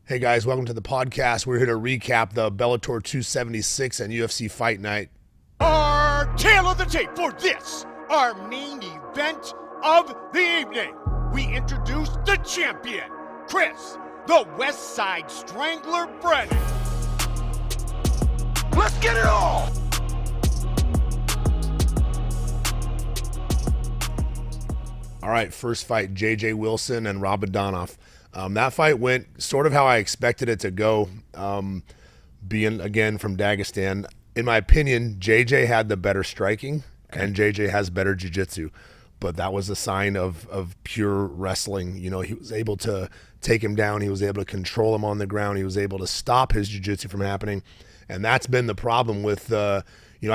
Hey guys, welcome to the podcast. We're here to recap the Bellator 276 and UFC Fight Night. Our tail of the tape for this, our main event of the evening. We introduce the champion, Chris, the West Side Strangler Brennan. Let's get it all! All right, first fight, J.J. Wilson and Ramadanov. That fight went sort of how I expected it to go, being, again, from Dagestan. In my opinion, J.J. had the better striking, and J.J. has better jiu-jitsu. But that was a sign of pure wrestling. You know, he was able to take him down. He was able to control him on the ground. He was able to stop his jiu-jitsu from happening. And that's been the problem with, I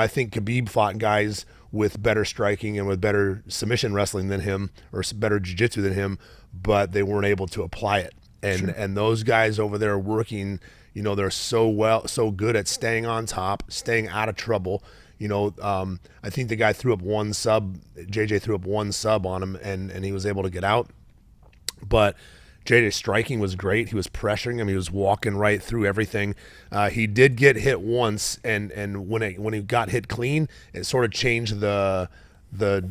think Khabib fought guys with better striking and with better submission wrestling than him, or better jiu-jitsu than him, but they weren't able to apply it. And those guys over there working, they're so good at staying on top, staying out of trouble. I think the guy threw up one sub, JJ threw up one sub on him, and he was able to get out. But JJ's striking was great. He was pressuring him. He was walking right through everything. He did get hit once, and when he got hit clean, it sort of changed the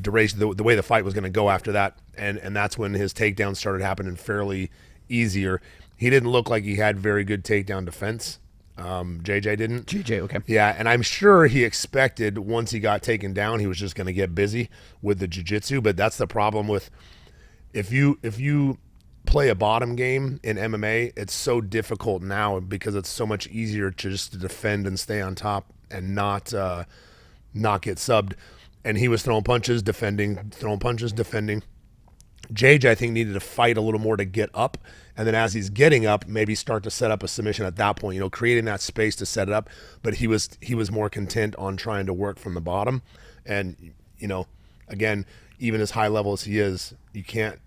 duration, the way the fight was going to go after that. And that's when his takedowns started happening fairly easier. He didn't look like he had very good takedown defense. JJ didn't. JJ, okay. Yeah, and I'm sure he expected once he got taken down, he was just going to get busy with the jiu-jitsu. But that's the problem with if you play a bottom game in MMA, it's so difficult now because it's so much easier to just defend and stay on top and not get subbed. And he was throwing punches, defending. JJ, I think, needed to fight a little more to get up, and then as he's getting up, maybe start to set up a submission at that point, creating that space to set it up. But he was more content on trying to work from the bottom. And again, even as high level as he is, you can't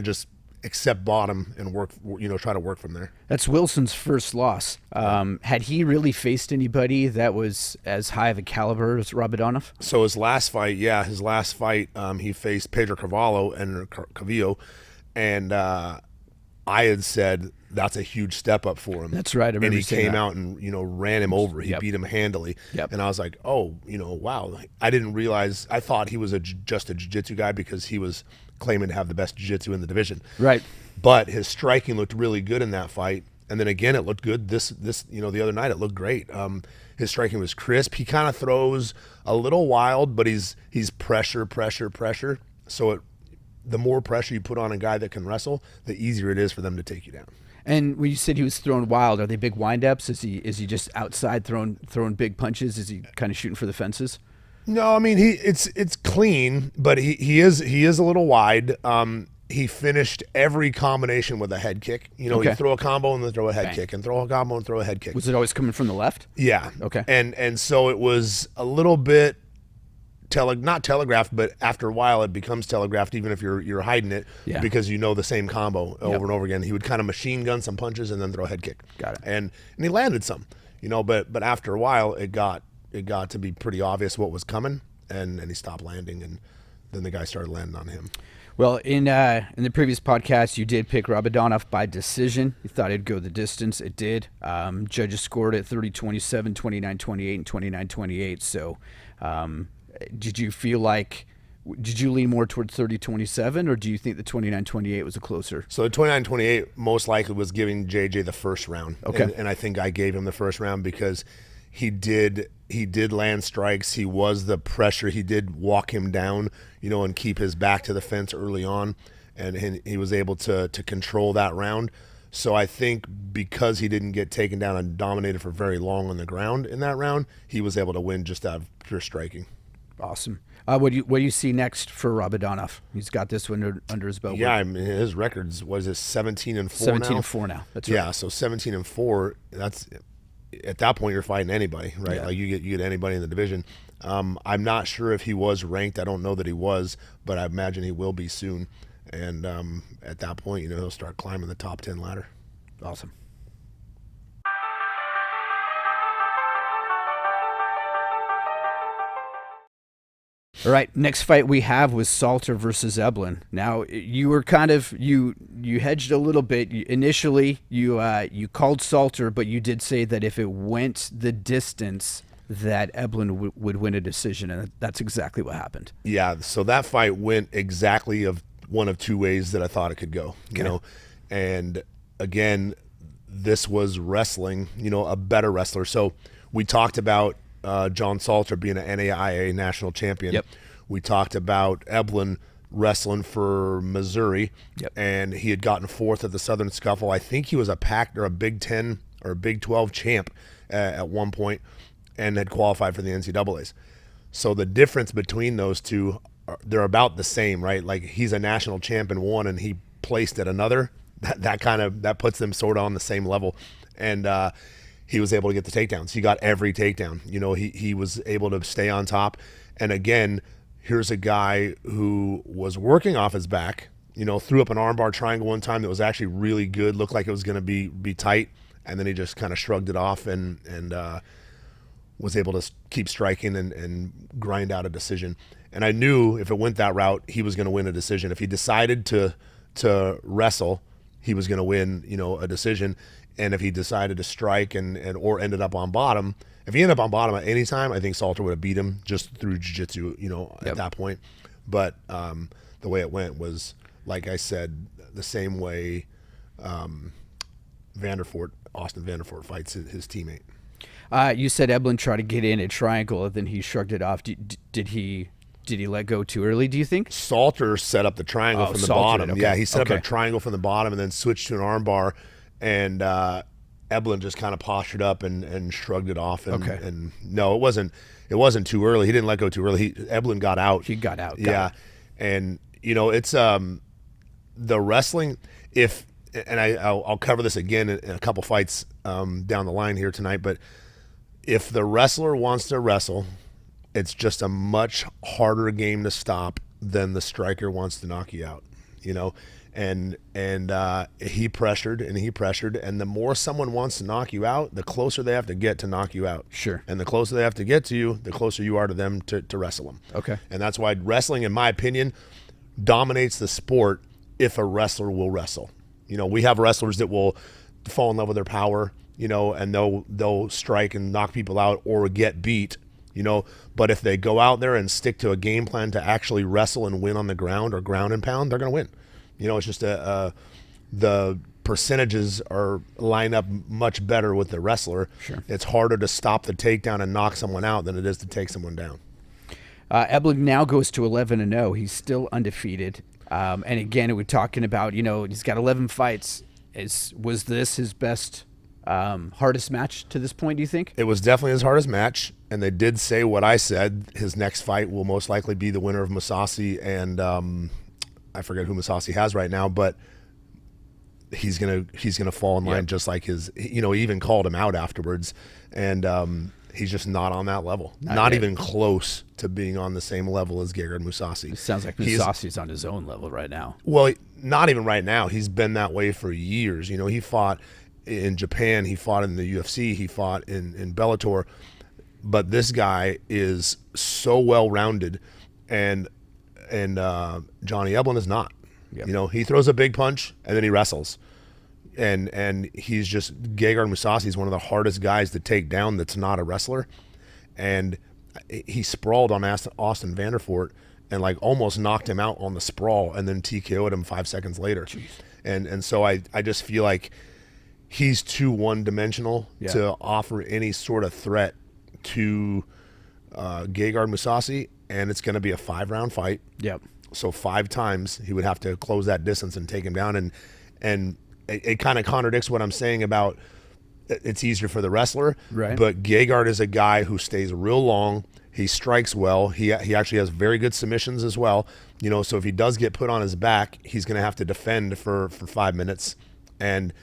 just accept bottom and work, try to work from there. That's Wilson's first loss. Had he really faced anybody that was as high of a caliber as Ramadanov? So his last fight, he faced Pedro Carvalho and Cavillo, and I had said that's a huge step up for him. That's right. I remember and he came that. out and ran him over. He beat him handily. Yep. And I was like, wow. I didn't realize. I thought he was just a jiu-jitsu guy because he was claiming to have the best jiu-jitsu in the division. Right. But his striking looked really good in that fight. And then again, it looked good the other night. It looked great. His striking was crisp. He kind of throws a little wild, but he's pressure. So the more pressure you put on a guy that can wrestle, the easier it is for them to take you down. And when you said he was throwing wild, are they big windups? Is he just outside throwing big punches? Is he kind of shooting for the fences? No, I mean it's clean, but he is a little wide. He finished every combination with a head kick. Okay. He'd throw a combo and then throw a head Bang. kick, and throw a combo and throw a head kick. Was it always coming from the left? Yeah. Okay. And so it was a little bit not telegraphed, but after a while it becomes telegraphed, even if you're hiding it, because the same combo over and over again. He would kind of machine gun some punches and then throw a head kick. Got it. And he landed some, but after a while it got to be pretty obvious what was coming, and he stopped landing, and then the guy started landing on him. Well, in the previous podcast, you did pick Ramadanov by decision. You thought it'd go the distance. It did. Judges scored it 30-27, 29-28, and 29-28. So did you lean more towards 30-27, or do you think the 29-28 was a closer? So the 29-28 most likely was giving JJ the first round. Okay. And I think I gave him the first round because he did land strikes. He was the pressure. He did walk him down, and keep his back to the fence early on, and he was able to control that round. So I think because he didn't get taken down and dominated for very long on the ground in that round, he was able to win just out of pure striking. Awesome. What do you see next for Ramadanov? He's got this one under his belt. Yeah, I mean, his records was 17-4 now. 17-4 now. That's right. Yeah, so 17-4. That's at that point you're fighting anybody, right? Yeah. Like you get anybody in the division. I'm not sure if he was ranked. I don't know that he was, but I imagine he will be soon. And at that point, he'll start climbing the top 10 ladder. Awesome. All right, next fight we have was Salter versus Eblin. Now you were kind of you hedged a little bit. Initially, you called Salter, but you did say that if it went the distance, that Eblin would win a decision, and that's exactly what happened. Yeah, so that fight went exactly of one of two ways that I thought it could go. You know, and again, this was wrestling. You know, a better wrestler. So we talked about John Salter being an NAIA national champion. Yep. We talked about Eblin wrestling for Missouri, and he had gotten fourth at the Southern Scuffle. I think he was a Pac or a Big 10 or a Big 12 champ at one point, and had qualified for the NCAAs. So the difference between those two, they're about the same, right? Like he's a national champ in one, and he placed at another. That puts them sort of on the same level, and he was able to get the takedowns. He got every takedown. You know, he was able to stay on top. And again, here's a guy who was working off his back, you know, threw up an armbar triangle one time that was actually really good, looked like it was going to be tight, and then he just kind of shrugged it off and was able to keep striking and grind out a decision. And I knew if it went that route, he was going to win a decision. If he decided to wrestle, he was going to win, you know, a decision. And if he decided to strike or ended up on bottom, if he ended up on bottom at any time, I think Salter would have beat him just through jiu-jitsu, you know, at that point. But the way it went was, like I said, the same way Austin Vanderfort fights his teammate. You said Eblin tried to get in a triangle, and then he shrugged it off. Did he let go too early, do you think? Salter set up the triangle from the bottom. Okay. Yeah, he set up a triangle from the bottom and then switched to an armbar, and Eblin just kind of postured up and shrugged it off. And no, it wasn't too early. He didn't let go too early. Eblin got out. He got out. Yeah, and you know, it's the wrestling. I'll cover this again in a couple fights down the line here tonight, but if the wrestler wants to wrestle, it's just a much harder game to stop than the striker wants to knock you out, you know. And he pressured, and the more someone wants to knock you out, the closer they have to get to knock you out. Sure. And the closer they have to get to you, the closer you are to them to wrestle them. Okay. And that's why wrestling, in my opinion, dominates the sport if a wrestler will wrestle. You know, we have wrestlers that will fall in love with their power, you know, and they'll strike and knock people out or get beat, you know. But if they go out there and stick to a game plan to actually wrestle and win on the ground or ground and pound, they're going to win. You know, it's just the percentages are line up much better with the wrestler. Sure. It's harder to stop the takedown and knock someone out than it is to take someone down. Eblin now goes to 11-0. He's still undefeated. And again, we're talking about, you know, he's got 11 fights. Was this his best, hardest match to this point, do you think? It was definitely his hardest match, and they did say what I said. His next fight will most likely be the winner of Mousasi and I forget who Mousasi has right now, but he's gonna fall in line just like his. You know, he even called him out afterwards, and he's just not on that level. Not even close to being on the same level as Gegard Mousasi. It sounds like Mousasi's on his own level right now. Well, not even right now. He's been that way for years. You know, he fought in Japan, he fought in the UFC, he fought in Bellator, but this guy is so well rounded, and Johnny Eblin is not. You know, he throws a big punch and then he wrestles, and he's just Gegard Mousasi is one of the hardest guys to take down that's not a wrestler, and he sprawled on Austin Vanderfort and like almost knocked him out on the sprawl and then TKO'd him 5 seconds later. Jeez. And so I just feel like he's too one-dimensional to offer any sort of threat to Gegard Mousasi, and it's going to be a 5-round fight. Yep. So 5 times he would have to close that distance and take him down, and it kind of contradicts what I'm saying about it's easier for the wrestler. Right. But Gegard is a guy who stays real long. He strikes well. He actually has very good submissions as well. You know, so if he does get put on his back, he's going to have to defend for 5 minutes and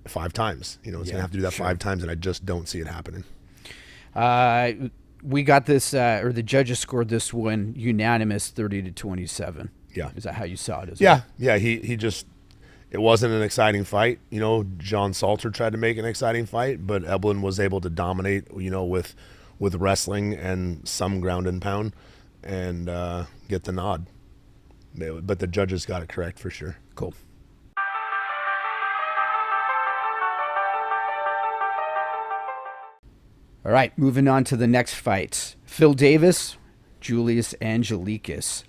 5 times. You know, he's going to have to do that 5 times, and I just don't see it happening. We got this, or the judges scored this one unanimous, 30-27. Yeah. Is that how you saw it as well? Yeah. He just, it wasn't an exciting fight. You know, John Salter tried to make an exciting fight, but Eblin was able to dominate, you know, with wrestling and some ground and pound. and get the nod. But the judges got it correct for sure. Cool. All right, moving on to the next fight. Phil Davis, Julius Angelikas.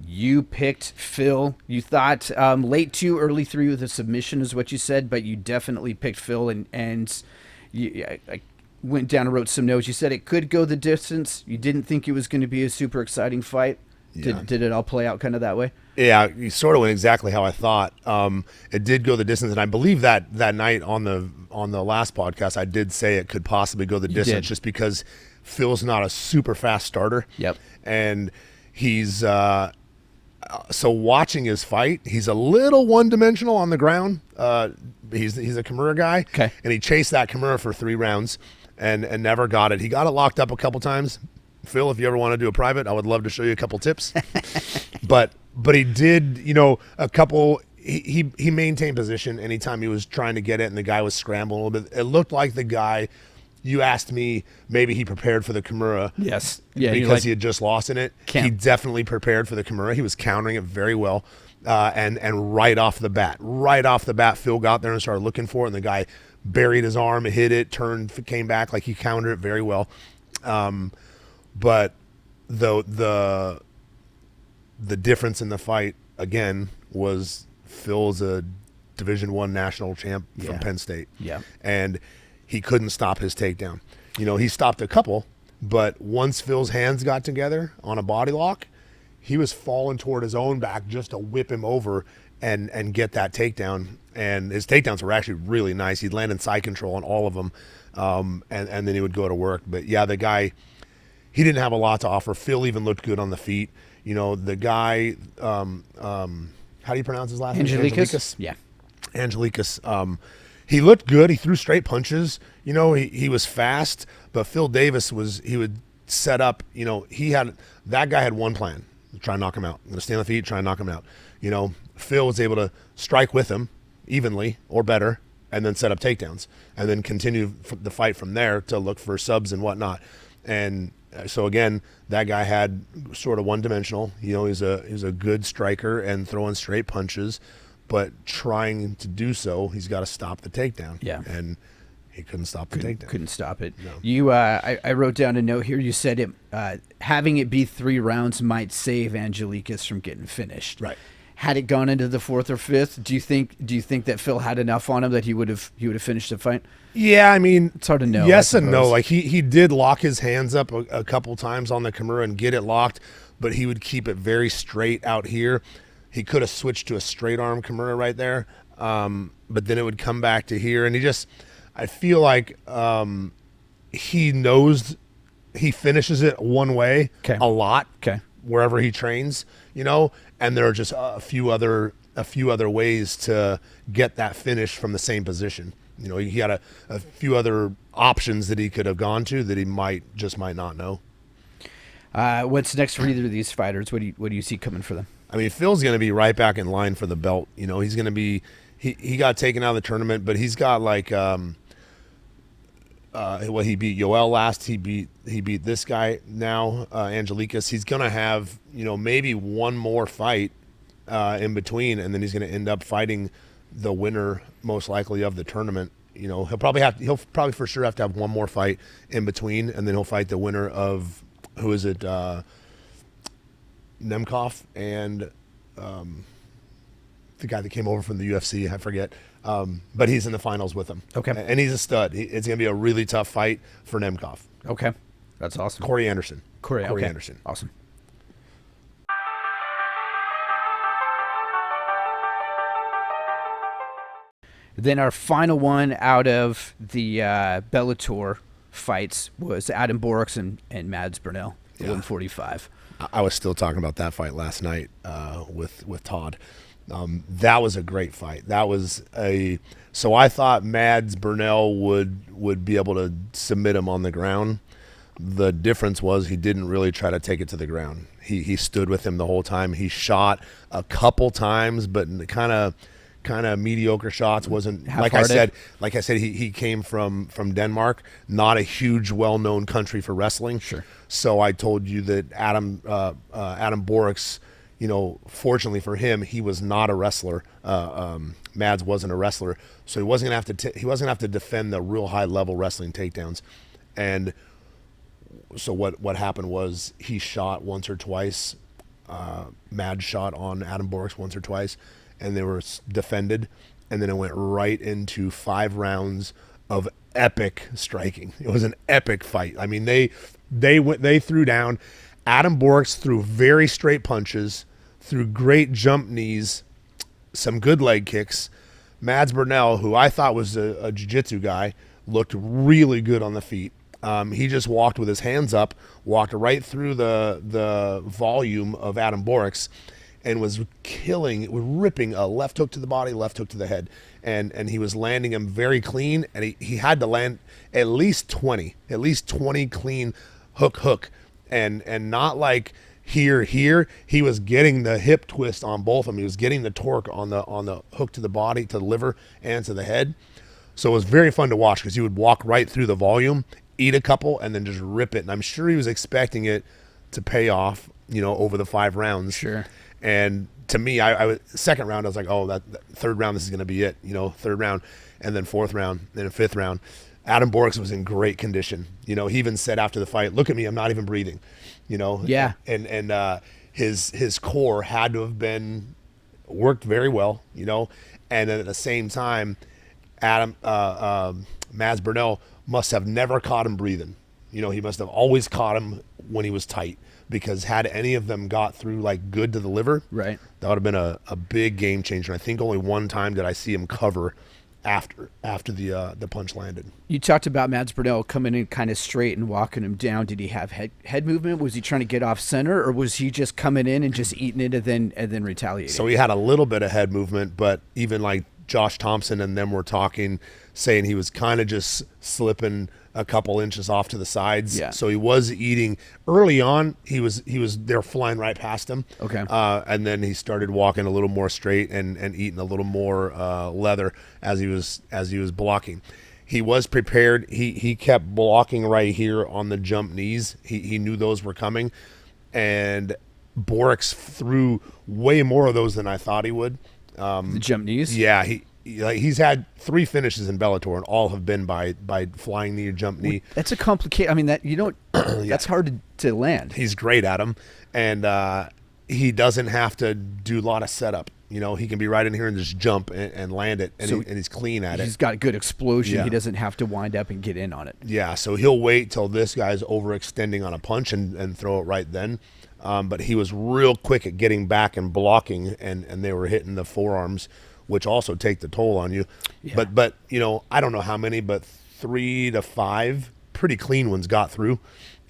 You picked Phil. You thought late 2, early 3 with a submission is what you said, but you definitely picked Phil, and I went down and wrote some notes. You said it could go the distance. You didn't think it was going to be a super exciting fight. Yeah. Did it all play out kind of that way? Yeah, you sort of went exactly how I thought. It did go the distance, and I believe that night on the last podcast, I did say it could possibly go the distance just because Phil's not a super fast starter. Yep. And he's so watching his fight, he's a little one-dimensional on the ground. He's a Kimura guy, okay, and he chased that Kimura for 3 rounds and never got it. He got it locked up a couple times. Phil, if you ever want to do a private, I would love to show you a couple tips. but he did, a couple. He maintained position anytime he was trying to get it, and the guy was scrambling a little bit. It looked like the guy. You asked me, maybe he prepared for the Kimura. Yes. Yeah. Because he had just lost in it. He definitely prepared for the Kimura. He was countering it very well. And right off the bat, Phil got there and started looking for it, and the guy buried his arm, hit it, turned, came back, like he countered it very well. But the difference in the fight, again, was Phil's a Division I national champ from Penn State. Yeah. And he couldn't stop his takedown. He stopped a couple, but once Phil's hands got together on a body lock, he was falling toward his own back just to whip him over and get that takedown. And his takedowns were actually really nice. He'd land in side control on all of them, and then he would go to work. But, yeah, the guy, he didn't have a lot to offer. Phil even looked good on the feet. The guy, how do you pronounce his last name? Angelikas? Yeah. Angelikas. He looked good. He threw straight punches. He was fast, but Phil Davis he would set up, that guy had one plan, try and knock him out. I'm going to stay on the feet, try and knock him out. Phil was able to strike with him evenly or better and then set up takedowns and then continue the fight from there to look for subs and whatnot. And so again, that guy had sort of one-dimensional. He's a good striker and throwing straight punches, but trying to do so, he's got to stop the takedown. Yeah. And he couldn't stop the takedown. Couldn't stop it. No. I wrote down a note here. You said it having it be 3 rounds might save Angelikas from getting finished. Right. Had it gone into the 4th or 5th, do you think that Phil had enough on him that he would have finished the fight? Yeah, I mean, it's hard to know. Yes and no. Like he did lock his hands up a couple times on the Kimura and get it locked, but he would keep it very straight out here. He could have switched to a straight arm Kimura right there, but then it would come back to here, and I feel like he knows he finishes it one way a lot wherever he trains, and there are just a few other ways to get that finish from the same position. He had a few other options that he could have gone to that he might not know. What's next for either of these fighters? What do you see coming for them? I mean, Phil's going to be right back in line for the belt. He's going to be he got taken out of the tournament, but he's got like he beat Yoel last. He beat this guy now, Angelikas. He's going to have maybe one more fight in between, and then he's going to end up fighting the winner most likely of the tournament. He'll probably for sure have to have one more fight in between, and then he'll fight the winner of who is it? Nemkov and the guy that came over from the UFC, I forget. But he's in the finals with him. Okay. And he's a stud. It's going to be a really tough fight for Nemkov. Okay. That's awesome. Corey Anderson. Corey okay. Anderson. Awesome. Then our final one out of the Bellator fights was Adam Borix and Mads Burnell, 145. I was still talking about that fight last night with Todd. That was a great fight. So I thought Mads Burnell would be able to submit him on the ground. The difference was he didn't really try to take it to the ground. He stood with him the whole time. He shot a couple times, but kind of kind of mediocre shots. Wasn't Half-hearted. like I said, he came from Denmark, not a huge, well-known country for wrestling. Sure. So I told you that Adam Borix, fortunately for him, he was not a wrestler. Mads wasn't a wrestler, so he wasn't gonna have to defend the real high level wrestling takedowns. And so what happened was he shot once or twice. Mads shot on Adam Borix once or twice, and they were defended, and then it went right into 5 rounds of epic striking. It was an epic fight. I mean, they threw down. Adam Borix threw very straight punches, threw great jump knees, some good leg kicks. Mads Burnell, who I thought was a jiu-jitsu guy, looked really good on the feet. He just walked with his hands up, walked right through the volume of Adam Borix, and was ripping a left hook to the body, left hook to the head, and he was landing him very clean, and he had to land at least 20 clean hook, and not like here. He was getting the hip twist on both of them. He was getting the torque on the hook to the body, to the liver, and to the head. So it was very fun to watch because he would walk right through the volume, eat a couple, and then just rip it. And I'm sure he was expecting it to pay off, over the 5 rounds. Sure. And to me, I was second round, I was like, oh, that third round, this is going to be it. Third round, and then fourth round, then a fifth round. Adam Borix was in great condition. He even said after the fight, "Look at me, I'm not even breathing." Yeah. And his core had to have been worked very well. And then at the same time, Mads Burnell must have never caught him breathing. He must have always caught him when he was tight, because had any of them got through like good to the liver, Right. that would have been a big game changer. I think only one time did I see him cover after the punch landed. You talked about Mads Burnell coming in kind of straight and walking him down. Did he have head movement? Was he trying to get off center, or was he just coming in and just eating it and then retaliating? So he had a little bit of head movement, but even like Josh Thompson and them were talking, saying he was kind of just slipping a couple inches off to the sides. Yeah. So he was eating early on. He was they're flying right past him. Okay. And then he started walking a little more straight and eating a little more leather as he was blocking. He was prepared. He kept blocking right here on the jump knees. He knew those were coming, and Borix threw way more of those than I thought he would. The jump knees? Yeah, he's had 3 finishes in Bellator, and all have been by flying knee or jump knee. That's a complicated. I mean, that that's hard to land. He's great at them, and he doesn't have to do a lot of setup. He can be right in here and just jump and land it, and, and he's clean at it. He's got good explosion. Yeah. He doesn't have to wind up and get in on it. Yeah, so he'll wait till this guy's overextending on a punch and throw it right then. But he was real quick at getting back and blocking, and they were hitting the forearms, which also take the toll on you. Yeah. But I don't know how many, but 3 to 5 pretty clean ones got through,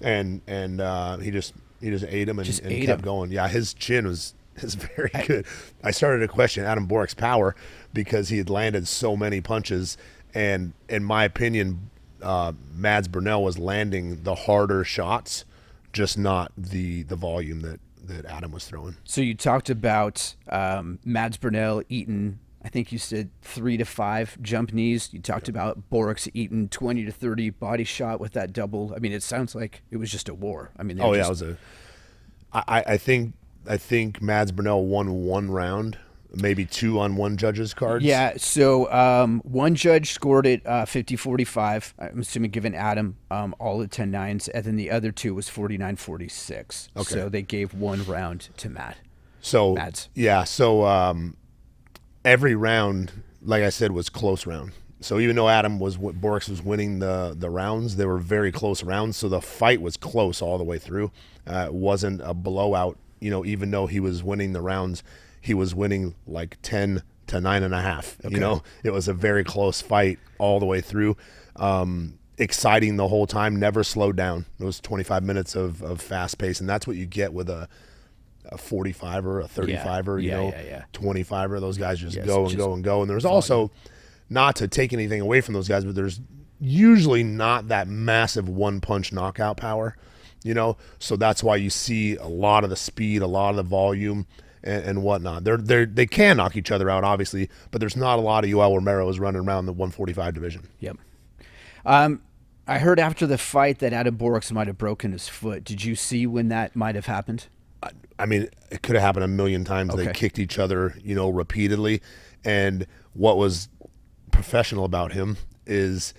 and he just ate them and kept going. Yeah, his chin is very good. I started to question Adam Borix's power because he had landed so many punches, and in my opinion, Mads Burnell was landing the harder shots, just not the volume that Adam was throwing. So you talked about Mads Burnell eating, I think you said 3 to 5 jump knees. You talked about Borix eating 20 to 30 body shot with that double. I mean, it sounds like it was just a war. I mean, it was I think Mads Burnell won 1 round, maybe 2 on one judge's cards. Yeah, so one judge scored it 50-45. I'm assuming giving Adam all the 10-9s, and then the other 2 was 49-46. Okay. So they gave 1 round to Mads. Yeah, so every round, like I said, was close round. So even though Borix was winning the rounds, they were very close rounds. So the fight was close all the way through. It wasn't a blowout. Even though he was winning the rounds, he was winning like 10 to 9.5. Okay. It was a very close fight all the way through. Exciting the whole time, never slowed down. It was 25 minutes of fast pace, and that's what you get with a 45er, a 35er, 25er. Those guys just go and go and go. And there's also, not to take anything away from those guys, but there's usually not that massive one-punch knockout power, so that's why you see a lot of the speed, a lot of the volume, and whatnot. They can knock each other out, obviously, but there's not a lot of Yoel Romero's running around the 145 division. Yep. I heard after the fight that Adam Borks might have broken his foot. Did you see when that might have happened? I mean, it could have happened a million times. Okay. They kicked each other, repeatedly. And what was professional about him is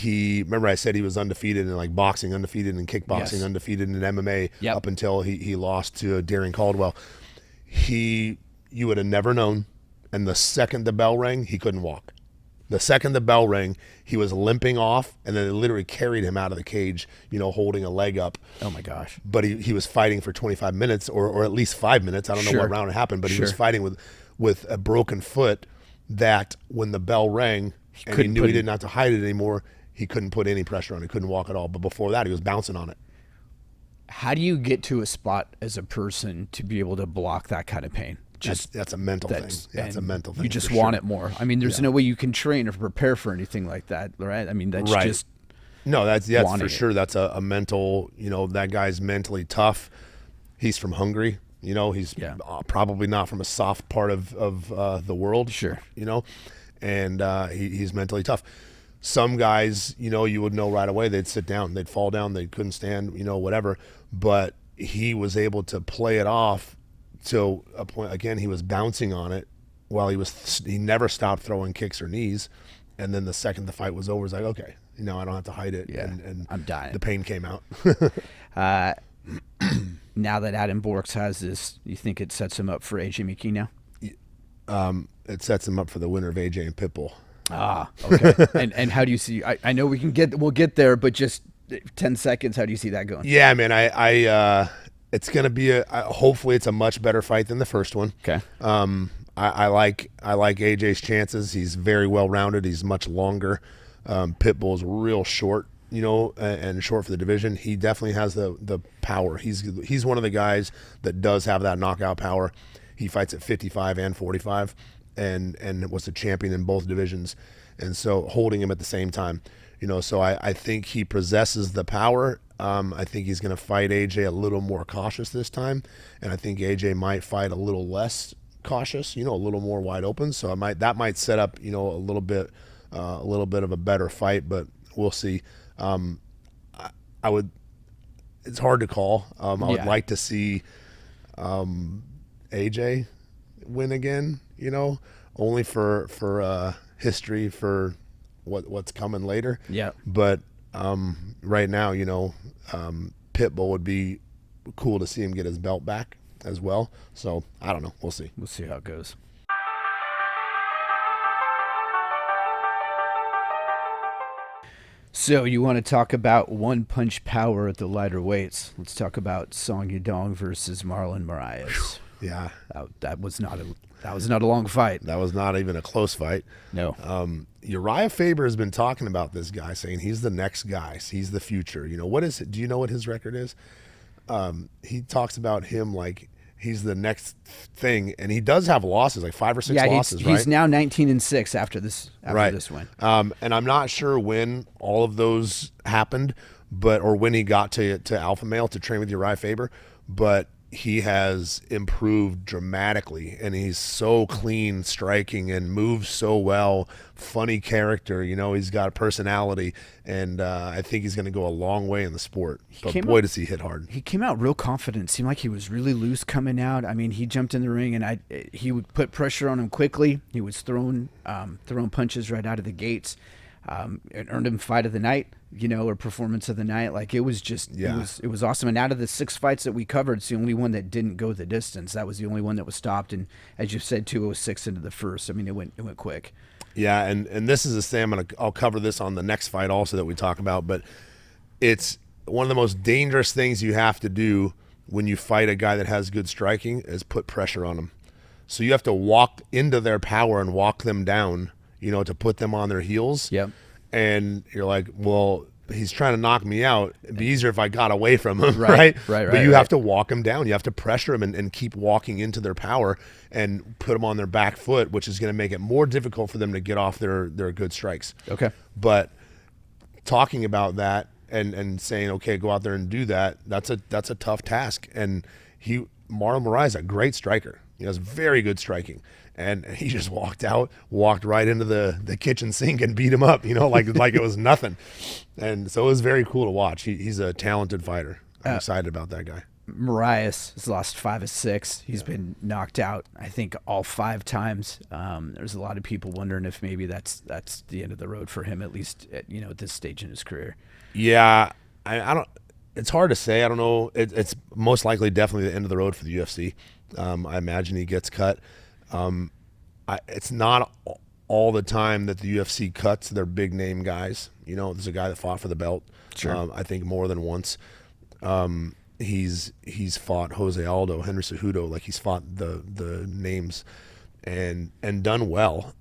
remember I said he was undefeated in like boxing, undefeated in kickboxing, Yes. undefeated in MMA, Yep. up until he lost to Darren Caldwell. You would have never known. And the second the bell rang, he couldn't walk. The second the bell rang, he was limping off, and then they literally carried him out of the cage, holding a leg up. Oh my gosh. But he was fighting for 25 minutes or at least 5 minutes. I don't know Sure. what round it happened, but he Sure. was fighting with a broken foot that when the bell rang and he couldn't knew put he it- didn't have to hide it anymore, he couldn't put any pressure on it. He couldn't walk at all. But before that, he was bouncing on it. How do you get to a spot as a person to be able to block that kind of pain? That's a mental thing. Yeah, it's a mental thing. You just for want sure. it more. I mean, there's no way you can train or prepare for anything like that, right? I mean, that's Right. just No, that's wanting for it. sure. That's a mental, that guy's mentally tough. He's from Hungary. He's Yeah. probably not from a soft part of the world. Sure. And he's mentally tough. Some guys, you would know right away. They'd sit down, they'd fall down, they couldn't stand, whatever. But he was able to play it off to a point. Again, he was bouncing on it while he never stopped throwing kicks or knees. And then the second the fight was over, it's like, okay, I don't have to hide it. Yeah, and I'm dying. The pain came out. now that Adam Borks has this, you think it sets him up for AJ McKee now? It sets him up for the winner of AJ and Pitbull. Ah, okay. and how do you see? I know we'll get there, but just 10 seconds. How do you see that going? Yeah, man. It's gonna be hopefully it's a much better fight than the first one. Okay. I like AJ's chances. He's very well rounded. He's much longer. Pitbull's real short, and short for the division. He definitely has the power. He's one of the guys that does have that knockout power. He fights at 55 and 45, and was a champion in both divisions. And so holding him at the same time, so I think he possesses the power. I think he's going to fight AJ a little more cautious this time, and I think AJ might fight a little less cautious, a little more wide open. So that might set up, a little bit of a better fight, but we'll see. It's hard to call. I would like to see AJ win again, only for history, for what's coming later. Yeah. But right now, Pitbull would be cool to see him get his belt back as well. So I don't know. We'll see. We'll see how it goes. So you want to talk about one punch power at the lighter weights? Let's talk about Song Yadong versus Marlon Moraes. Yeah. That was not a long fight. That was not even a close fight. No. Uriah Faber has been talking about this guy, saying he's the next guy. He's the future. What is it? Do you know what his record is? He talks about him like he's the next thing, and he does have losses, like 5 or 6 losses, right? He's now 19-6 after this win. And I'm not sure when all of those happened, or when he got to Alpha Male to train with Uriah Faber, but he has improved dramatically, and he's so clean striking and moves so well. Funny character, he's got a personality, and I think he's going to go a long way in the sport. But boy, does he hit hard. He came out real confident. Seemed like he was really loose coming out. I mean, he jumped in the ring, and he would put pressure on him quickly. He was throwing punches right out of the gates. It earned him fight of the night, or performance of the night. Like it was just, it was awesome. And out of the 6 fights that we covered, it's the only one that didn't go the distance. That was the only one that was stopped. And as you said, 206 into the first. I mean, it went quick. Yeah, and this is a thing. I'll cover this on the next fight also that we talk about, but it's one of the most dangerous things you have to do when you fight a guy that has good striking is put pressure on him. So you have to walk into their power and walk them down, to put them on their heels. Yep. And you're like, well, he's trying to knock me out. It'd be easier if I got away from him, right? But you have to walk him down. You have to pressure him and keep walking into their power and put them on their back foot, which is going to make it more difficult for them to get off their good strikes. Okay. But talking about that and saying, okay, go out there and do that, that's a tough task. And Marlon Moraes is a great striker. He has very good striking. And he just walked right into the kitchen sink and beat him up, like it was nothing. And so it was very cool to watch. He's a talented fighter. I'm excited about that guy. Marias has lost 5 of 6. He's been knocked out, I think, all 5 times. There's a lot of people wondering if maybe that's the end of the road for him, at least at this stage in his career. Yeah, I don't. It's hard to say. I don't know. It's most likely definitely the end of the road for the UFC. I imagine he gets cut. It's not all the time that the UFC cuts their big name guys. There's a guy that fought for the belt. Sure. I think more than once. He's fought Jose Aldo, Henry Cejudo, like he's fought the names and done well.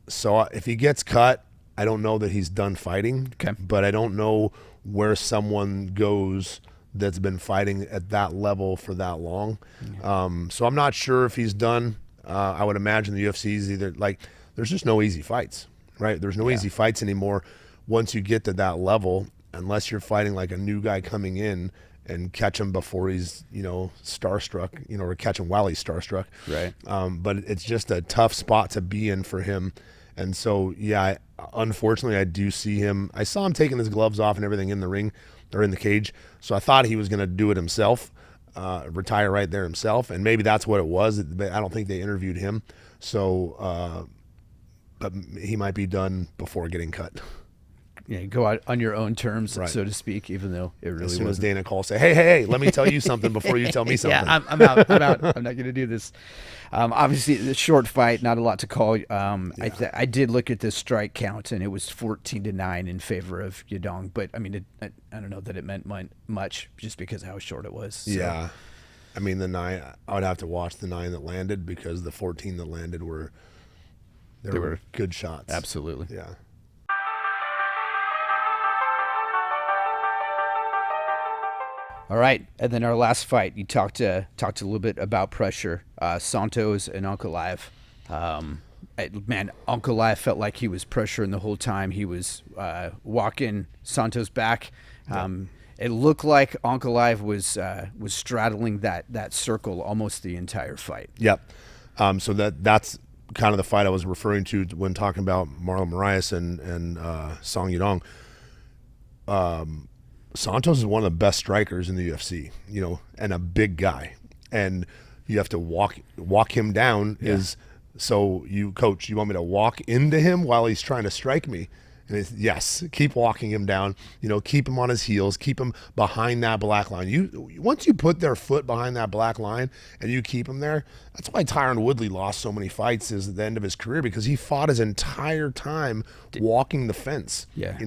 So if he gets cut, I don't know that he's done fighting. Okay. But I don't know where someone goes that's been fighting at that level for that long. So I'm not sure if he's done. I would imagine the UFC is either there's just no easy fights, right? There's no easy fights anymore once you get to that level, unless you're fighting like a new guy coming in and catch him before he's, starstruck, or catch him while he's starstruck. Right. But it's just a tough spot to be in for him. And so, unfortunately, I do see him. I saw him taking his gloves off and everything in the ring or in the cage. So I thought he was going to do it himself, retire right there himself. And maybe that's what it was. I don't think they interviewed him. So, but he might be done before getting cut. Yeah, go out on your own terms, Right. so to speak, even though it really As soon as wasn't. Dana calls, say, hey, let me tell you something before you tell me something. Yeah, I'm out. I'm out. I'm not going to do this. Obviously, the short fight, not a lot to call. I did look at the strike count, and it was 14-9 in favor of Yadong. But I mean, I don't know that it meant much, just because of how short it was. So. Yeah, I mean the 9. I would have to watch the 9 that landed because the 14 that landed were good shots. Absolutely. Yeah. All right, and then our last fight, you talked a little bit about pressure. Santos and Ankalaev. Ankalaev felt like he was pressuring the whole time. He was walking Santos back. It looked like Ankalaev was straddling that circle almost the entire fight. Yep. So that's kind of the fight I was referring to when talking about Marlon Moraes and Song Yadong. Santos is one of the best strikers in the UFC, and a big guy, and you have to walk him down. So coach, you want me to walk into him while he's trying to strike me? And it's, yes, keep walking him down, keep him on his heels, keep him behind that black line. Once you put their foot behind that black line and you keep him there, that's why Tyron Woodley lost so many fights at the end of his career, because he fought his entire time walking the fence. Yeah.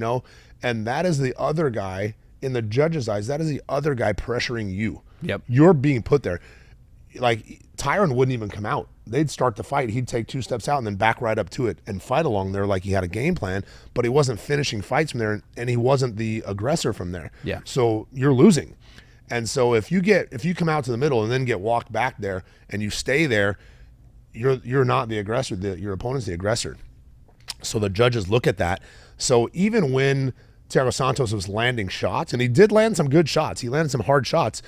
And that is the other guy. In the judge's eyes, that is the other guy pressuring you. Yep. You're being put there. Like, Tyron wouldn't even come out. They'd start the fight. He'd take 2 steps out and then back right up to it and fight along there like he had a game plan, but he wasn't finishing fights from there, and he wasn't the aggressor from there. Yeah. So you're losing. And so if you come out to the middle and then get walked back there and you stay there, you're not the aggressor. Your opponent's the aggressor. So the judges look at that. So even when Thiago Santos was landing shots, and he did land some good shots. He landed some hard shots.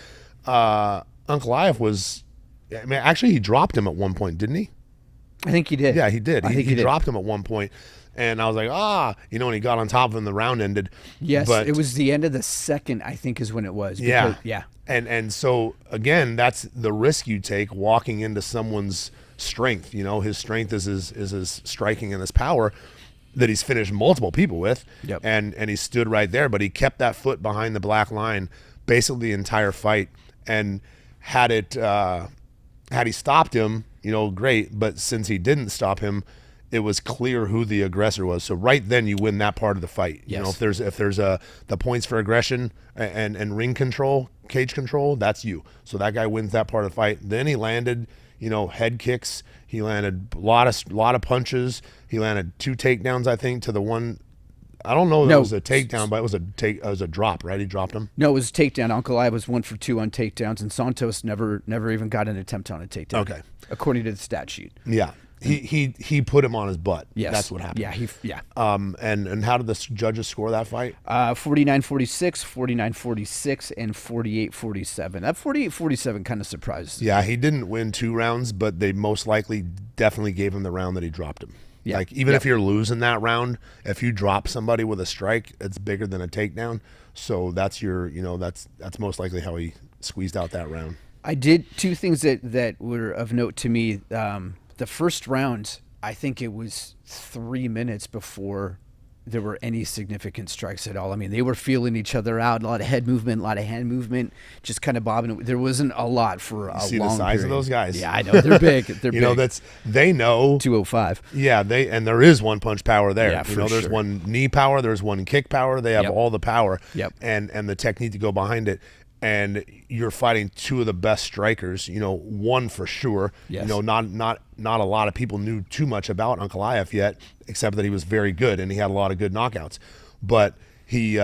Ankalaev was, actually he dropped him at one point, didn't he? I think he did. Yeah, he did. I think he did. Dropped him at one point, and I was like, and he got on top of him, the round ended. Yes, but, it was the end of the second, I think, is when it was. Yeah. Yeah. And so, again, that's the risk you take walking into someone's strength. His strength is his striking and his power that he's finished multiple people with. Yep. And he stood right there, but he kept that foot behind the black line basically the entire fight. And had he stopped him, great. But since he didn't stop him, it was clear who the aggressor was. So right then you win that part of the fight. Yes. If there's the points for aggression and ring control, cage control, that's you. So that guy wins that part of the fight. Then he landed, head kicks. He landed a lot of punches. He landed 2 takedowns, I think, to the one. I don't know if it was a takedown, but it was a drop, right? He dropped him. No, it was a takedown. Ankalaev was 1 for 2 on takedowns, and Santos never even got an attempt on a takedown. Okay. According to the stat sheet. Yeah. He put him on his butt. Yes. That's what happened. Yeah. And how did the judges score that fight? 49-46, 49-46, and 48-47. That 48-47 kind of surprised. Yeah, he didn't win 2 rounds, but they most likely definitely gave him the round that he dropped him. Yeah. Like, even if you're losing that round, if you drop somebody with a strike, it's bigger than a takedown. So that's that's most likely how he squeezed out that round. I did 2 things that were of note to me. The first round, I think it was 3 minutes before there were any significant strikes at all. I mean, they were feeling each other out, a lot of head movement, a lot of hand movement, just kind of bobbing. There wasn't a lot for a long See the size period. of those guys? Yeah, I know. They're big. They're big. They know 205. Yeah, and there is one punch power there. Yeah, There's sure. one knee power, there's one kick power. They have all the power. Yep. And the technique to go behind it. And you're fighting 2 of the best strikers, one for sure. Yes. Not a lot of people knew too much about Ankalaev yet, except that he was very good and he had a lot of good knockouts. But you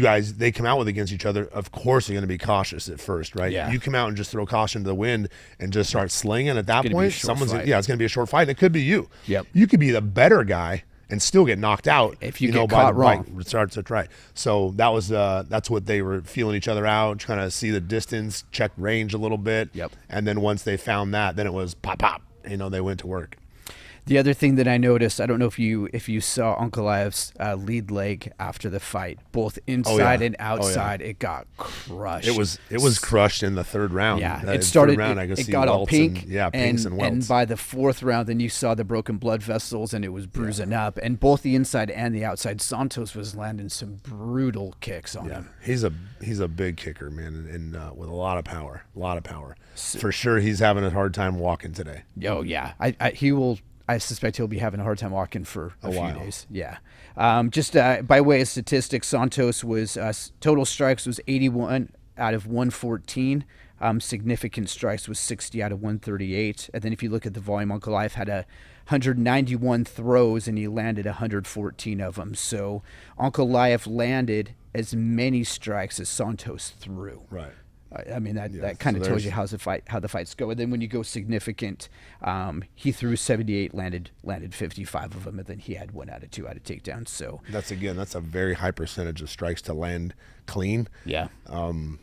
guys, they come out with against each other. Of course, you're going to be cautious at first, right? Yeah. You come out and just throw caution to the wind and just start slinging. At that gonna be a point, short fight. it's going to be a short fight. And it could be you. Yep. You could be the better guy and still get knocked out if you know, get by caught the wrong. right. Starts to try. So that's what they were feeling each other out, trying to see the distance, check range a little bit. Yep. And then once they found that, then it was pop. They went to work. The other thing that I noticed, I don't know if you saw Ankalaev's lead leg after the fight, both inside and outside, it got crushed. It was crushed in the 3rd round. Yeah, it started. Third round, I could it see got all welts pink. Pinks and welts. And by the 4th round, then you saw the broken blood vessels, and it was bruising up. And both the inside and the outside, Santos was landing some brutal kicks on him. He's a big kicker, man, and with a lot of power. For sure, he's having a hard time walking today. Oh yeah, I suspect he'll be having a hard time walking for a few days. Yeah. Just by way of statistics, Santos was total strikes was 81 out of 114. Significant strikes was 60 out of 138. And then if you look at the volume, Ankalaev had 191 throws and he landed 114 of them. So Ankalaev landed as many strikes as Santos threw. Right. I mean, that kind of tells you how the fights go. And then when you go significant, he threw 78, landed 55 of them, and then he had 1 out of 2 out of takedowns. So that's a very high percentage of strikes to land clean. Yeah.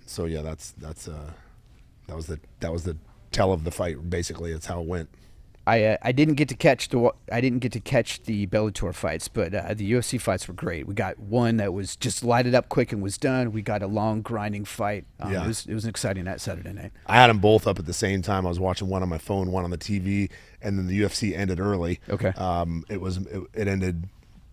So yeah, that was the tell of the fight. Basically, it's how it went. I didn't get to catch the Bellator fights, but the UFC fights were great. We got one that was just lighted up quick and was done. We got a long grinding fight. It was an exciting night Saturday night. I had them both up at the same time. I was watching one on my phone, one on the TV, and then the UFC ended early. Okay. It ended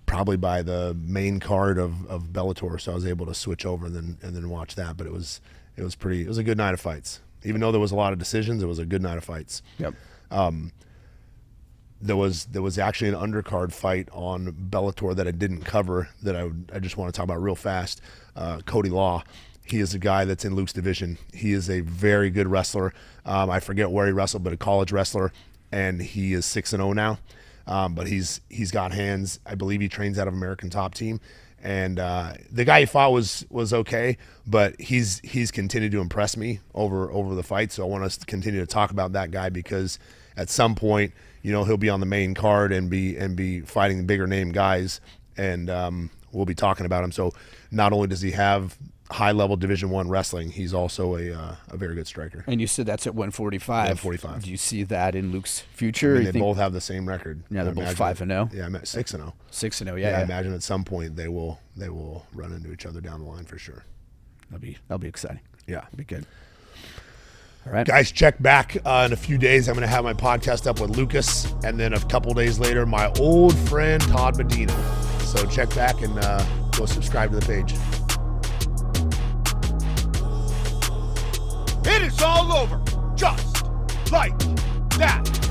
probably by the main card of Bellator, so I was able to switch over and then watch that. But it was a good night of fights. Even though there was a lot of decisions, it was a good night of fights. Yep. There was actually an undercard fight on Bellator that I didn't cover that I just want to talk about real fast. Cody Law, he is a guy that's in Luke's division. He is a very good wrestler. I forget where he wrestled, but a college wrestler, and he is 6-0 now. But he's got hands. I believe he trains out of American Top Team. And the guy he fought was okay, but he's continued to impress me over the fight. So I want us to continue to talk about that guy because at some point, he'll be on the main card and be fighting bigger name guys, and we'll be talking about him. So not only does he have high level Division I wrestling, he's also a very good striker. And you said that's at 145. 145. Do you see that in Luke's future? They both have the same record. Yeah, they're both 5-0. Yeah, I'm at 6-0. 6-0. I Yeah. imagine at some point they will run into each other down the line for sure. That'll be exciting. Yeah, That'll be good. All right, guys, check back in a few days. I'm going to have my podcast up with Lucas, and then a couple days later, my old friend Todd Medina. So check back and go subscribe to the page. It is all over, just like that.